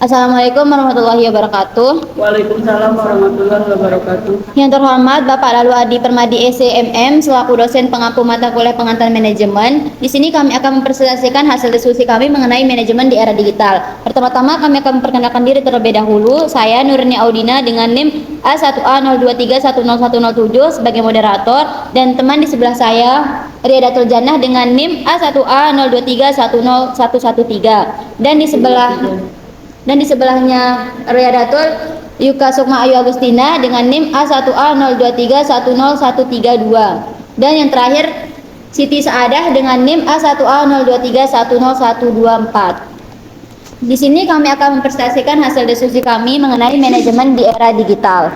Assalamualaikum warahmatullahi wabarakatuh. Waalaikumsalam warahmatullahi wabarakatuh. Yang terhormat Bapak Lalu Adi Permadi SCMM selaku dosen pengampu mata kuliah pengantar manajemen. Di sini kami akan mempresentasikan hasil diskusi kami mengenai manajemen di era digital. Pertama-tama kami akan memperkenalkan diri terlebih dahulu. Saya Nurni Audina dengan NIM A1A023101007 sebagai moderator dan teman di sebelah saya Riadatul Jannah dengan NIM A1A023101113 dan di sebelahnya Riadatul Yuka Sukma Ayu Agustina dengan NIM A1A023101132 dan yang terakhir Siti Saadah dengan NIM A1A023101124. Di sini kami akan mempresentasikan hasil diskusi kami mengenai manajemen di era digital.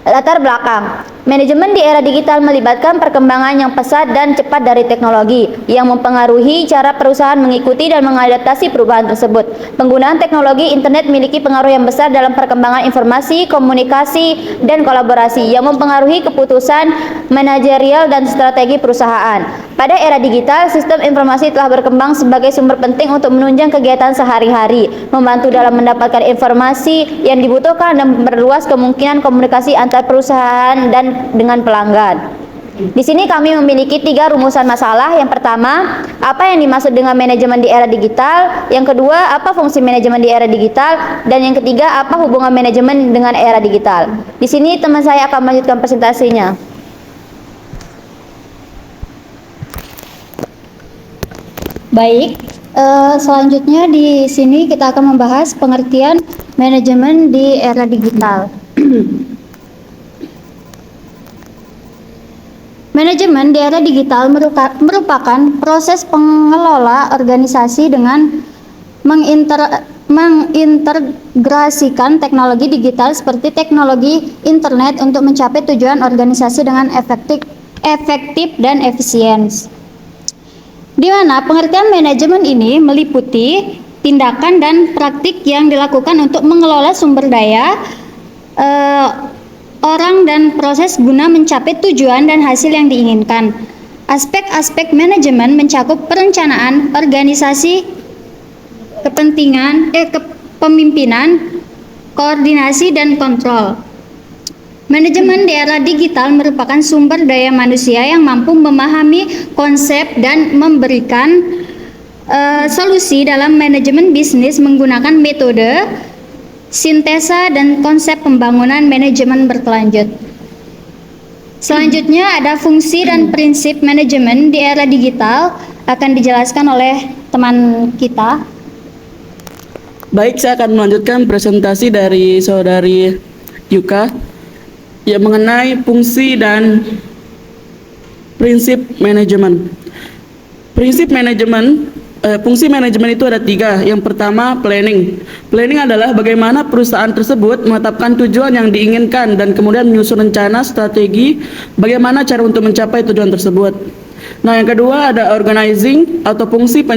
Latar belakang. Manajemen di era digital melibatkan perkembangan yang pesat dan cepat dari teknologi yang mempengaruhi cara perusahaan mengikuti dan mengadaptasi perubahan tersebut. Penggunaan teknologi internet memiliki pengaruh yang besar dalam perkembangan informasi, komunikasi, dan kolaborasi yang mempengaruhi keputusan manajerial dan strategi perusahaan. Pada era digital, sistem informasi telah berkembang sebagai sumber penting untuk menunjang kegiatan sehari-hari, membantu dalam mendapatkan informasi yang dibutuhkan dan memperluas kemungkinan komunikasi antar perusahaan dan dengan pelanggan. Di sini kami memiliki 3 rumusan masalah. Yang pertama, apa yang dimaksud dengan manajemen di era digital? Yang kedua, apa fungsi manajemen di era digital? Dan yang ketiga, apa hubungan manajemen dengan era digital? Di sini teman saya akan melanjutkan presentasinya. Baik, selanjutnya di sini kita akan membahas pengertian manajemen di era digital. Manajemen di era digital merupakan proses pengelola organisasi dengan mengintegrasikan teknologi digital seperti teknologi internet untuk mencapai tujuan organisasi dengan efektif dan efisien. Di mana pengertian manajemen ini meliputi tindakan dan praktik yang dilakukan untuk mengelola sumber daya orang dan proses guna mencapai tujuan dan hasil yang diinginkan. Aspek-aspek manajemen mencakup perencanaan, organisasi, kepemimpinan, koordinasi, dan kontrol. Manajemen di era digital merupakan sumber daya manusia yang mampu memahami konsep dan memberikan solusi dalam manajemen bisnis menggunakan metode sintesa dan konsep pembangunan manajemen berkelanjut. Selanjutnya ada fungsi dan prinsip manajemen di era digital akan dijelaskan oleh teman kita. Baik, saya akan melanjutkan presentasi dari saudari Yuka yang mengenai fungsi dan prinsip manajemen. Fungsi manajemen itu ada 3. Yang pertama, planning. Planning adalah bagaimana perusahaan tersebut menetapkan tujuan yang diinginkan dan kemudian menyusun rencana strategi bagaimana cara untuk mencapai tujuan tersebut. Nah, yang kedua ada organizing atau fungsi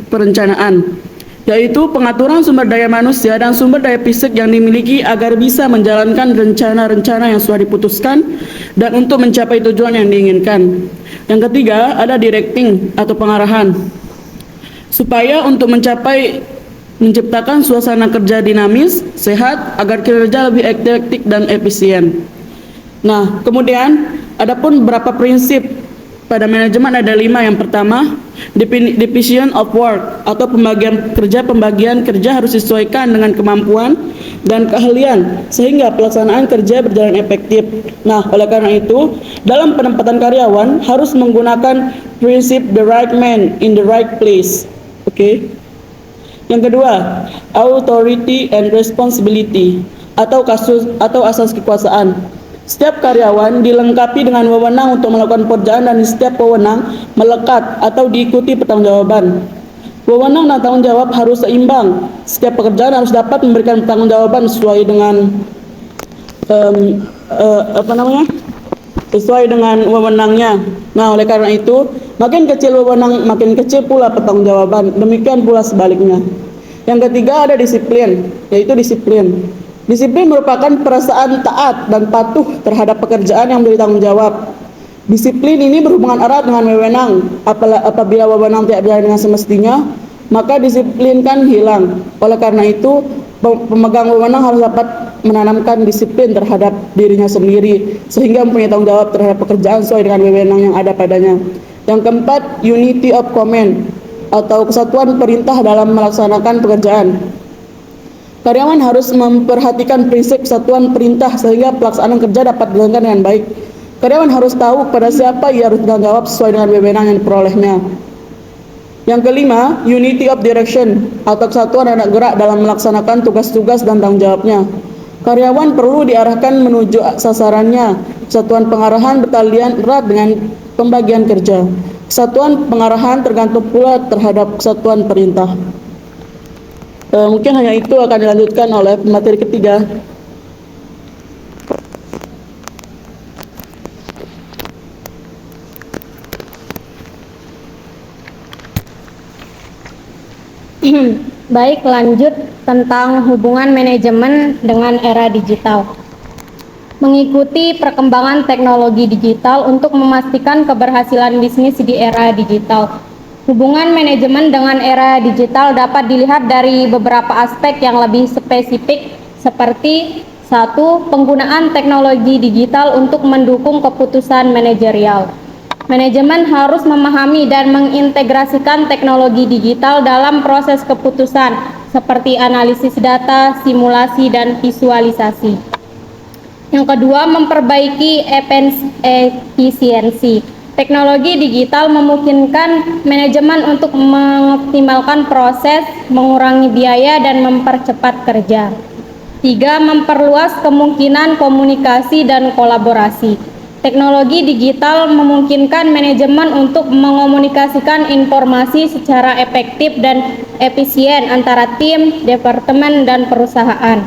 perencanaan, yaitu pengaturan sumber daya manusia dan sumber daya fisik yang dimiliki agar bisa menjalankan rencana-rencana yang sudah diputuskan dan untuk mencapai tujuan yang diinginkan. Yang ketiga ada directing atau pengarahan, supaya untuk menciptakan suasana kerja dinamis, sehat, agar kinerja lebih efektif dan efisien. Nah, kemudian adapun beberapa prinsip pada manajemen ada 5. Yang pertama, division of work atau pembagian kerja harus disesuaikan dengan kemampuan dan keahlian sehingga pelaksanaan kerja berjalan efektif. Nah, oleh karena itu, dalam penempatan karyawan harus menggunakan prinsip the right man in the right place. Oke. Yang kedua, authority and responsibility atau asas kekuasaan. Setiap karyawan dilengkapi dengan wewenang untuk melakukan pekerjaan dan di setiap wewenang melekat atau diikuti pertanggungjawaban. Wewenang dan tanggung jawab harus seimbang. Setiap pekerjaan harus dapat memberikan pertanggungjawaban sesuai dengan sesuai dengan wewenangnya. Nah, oleh karena itu, makin kecil wewenang, makin kecil pula pertanggungjawaban. Demikian pula sebaliknya. Yang ketiga ada disiplin, yaitu disiplin. Disiplin merupakan perasaan taat dan patuh terhadap pekerjaan yang menjadi tanggung jawab. Disiplin ini berhubungan erat dengan wewenang. Apabila wewenang tidak berjalan dengan semestinya, maka disiplin kan hilang. Oleh karena itu, pemegang wewenang harus dapat menanamkan disiplin terhadap dirinya sendiri sehingga mempunyai tanggung jawab terhadap pekerjaan sesuai dengan wewenang yang ada padanya. Yang keempat, unity of command atau kesatuan perintah dalam melaksanakan pekerjaan. Karyawan harus memperhatikan prinsip kesatuan perintah sehingga pelaksanaan kerja dapat dilakukan dengan baik. Karyawan harus tahu kepada siapa ia harus bertanggung jawab sesuai dengan wewenang yang diperolehnya. Yang kelima, unity of direction atau kesatuan anak gerak dalam melaksanakan tugas-tugas dan tanggung jawabnya. Karyawan perlu diarahkan menuju sasarannya. Kesatuan pengarahan bertalian erat dengan pembagian kerja. Kesatuan pengarahan tergantung pula terhadap kesatuan perintah. Mungkin hanya itu akan dilanjutkan oleh materi ketiga. Baik, lanjut tentang hubungan manajemen dengan era digital. Mengikuti perkembangan teknologi digital untuk memastikan keberhasilan bisnis di era digital. Hubungan manajemen dengan era digital dapat dilihat dari beberapa aspek yang lebih spesifik seperti 1. Penggunaan teknologi digital untuk mendukung keputusan manajerial. Manajemen harus memahami dan mengintegrasikan teknologi digital dalam proses keputusan seperti analisis data, simulasi, dan visualisasi. Yang kedua, memperbaiki efisiensi. Teknologi digital memungkinkan manajemen untuk mengoptimalkan proses, mengurangi biaya, dan mempercepat kerja. 3. Memperluas kemungkinan komunikasi dan kolaborasi. Teknologi digital memungkinkan manajemen untuk mengomunikasikan informasi secara efektif dan efisien antara tim, departemen, dan perusahaan.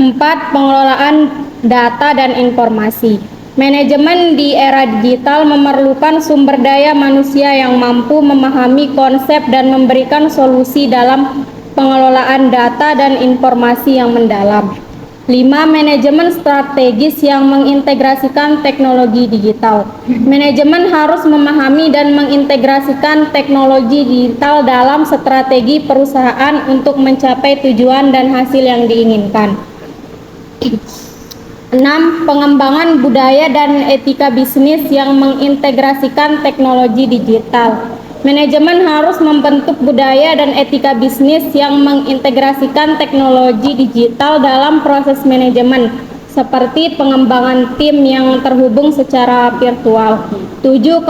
4. Pengelolaan data dan informasi. Manajemen di era digital memerlukan sumber daya manusia yang mampu memahami konsep dan memberikan solusi dalam pengelolaan data dan informasi yang mendalam. 5. Manajemen strategis yang mengintegrasikan teknologi digital. Manajemen harus memahami dan mengintegrasikan teknologi digital dalam strategi perusahaan untuk mencapai tujuan dan hasil yang diinginkan. 6. Pengembangan budaya dan etika bisnis yang mengintegrasikan teknologi digital. Manajemen harus membentuk budaya dan etika bisnis yang mengintegrasikan teknologi digital dalam proses manajemen, seperti pengembangan tim yang terhubung secara virtual. 7.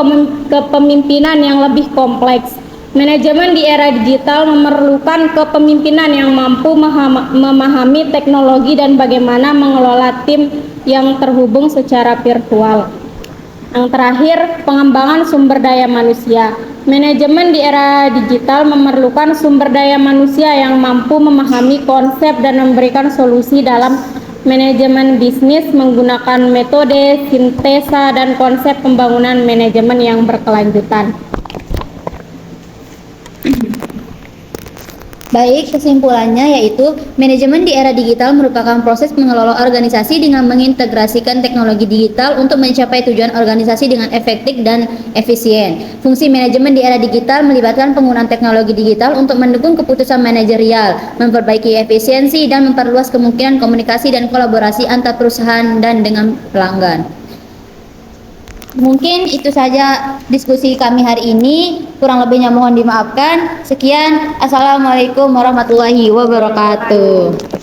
Kepemimpinan yang lebih kompleks. Manajemen di era digital memerlukan kepemimpinan yang mampu memahami teknologi dan bagaimana mengelola tim yang terhubung secara virtual. Yang terakhir, pengembangan sumber daya manusia. Manajemen di era digital memerlukan sumber daya manusia yang mampu memahami konsep dan memberikan solusi dalam manajemen bisnis menggunakan metode sintesa dan konsep pembangunan manajemen yang berkelanjutan. Baik, kesimpulannya yaitu manajemen di era digital merupakan proses mengelola organisasi dengan mengintegrasikan teknologi digital untuk mencapai tujuan organisasi dengan efektif dan efisien. Fungsi manajemen di era digital melibatkan penggunaan teknologi digital untuk mendukung keputusan manajerial, memperbaiki efisiensi, dan memperluas kemungkinan komunikasi dan kolaborasi antar perusahaan dan dengan pelanggan. Mungkin itu saja diskusi kami hari ini. Kurang lebihnya mohon dimaafkan. Sekian. Assalamualaikum warahmatullahi wabarakatuh.